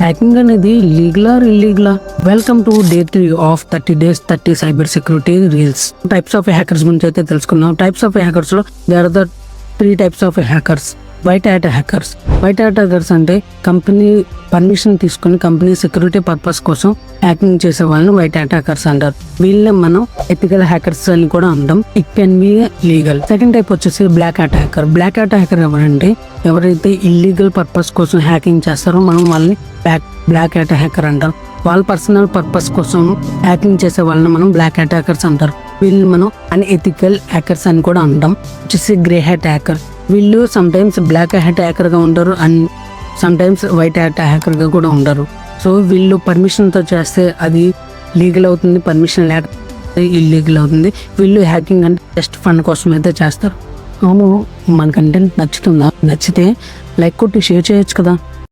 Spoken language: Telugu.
హ్యాకింగ్ అనేది legal or illegal? Welcome to day 3 of 30 days 30 cyber security reels. Types of hackers గురించి అయితే తెలుసుకుందాం. టైప్స్ ఆఫ్ హ్యాకర్స్ లో there are the 3 types of hackers. White hat hackers. White hat hackers అంటే కంపెనీ పర్మిషన్ తీసుకుని కంపెనీ సెక్యూరిటీ పర్పస్ కోసం హ్యాకింగ్ చేసే వాళ్ళని వైట్ హ్యాట్ హ్యాకర్స్ అంటారు. వీళ్ళని మనం ఎథికల్ హ్యాకర్స్ అని కూడా అంటాం. It can be legal. Second type వచ్చేసి black hat hacker. Black hat hacker ఎవరంటే ఎవరైతే ఇల్లీగల్ పర్పస్ కోసం హ్యాకింగ్ చేస్తారో మనం వాళ్ళని బ్లాక్ హ్యాట్ హ్యాకర్ అంటాం. వాళ్ళ పర్సనల్ పర్పస్ కోసం హ్యాకింగ్ చేసే వాళ్ళని మనం బ్లాక్ హ్యాట్ హ్యాకర్స్ అంటారు. వీళ్ళని మనం అన్ఎథికల్ హ్యాకర్స్ అని కూడా అంటాం. వచ్చేసి గ్రే హ్యాట్ హ్యాకర్. వీళ్ళు sometimes black hat hacker గా ఉంటారు and sometimes white hat hacker గా కూడా ఉంటారు. సో వీళ్ళు పర్మిషన్ తో చేస్తే అది లీగల్ అవుతుంది, పర్మిషన్ లేకపోతే ఇల్లీగల్ అవుతుంది. వీళ్ళు హ్యాకింగ్ అంటే జస్ట్ ఫన్ కోసం అయితే చేస్తారు. అవును, మన కంటెంట్ నచ్చుతుందా? నచ్చితే లైక్ కొట్టి షేర్ చేయొచ్చు కదా.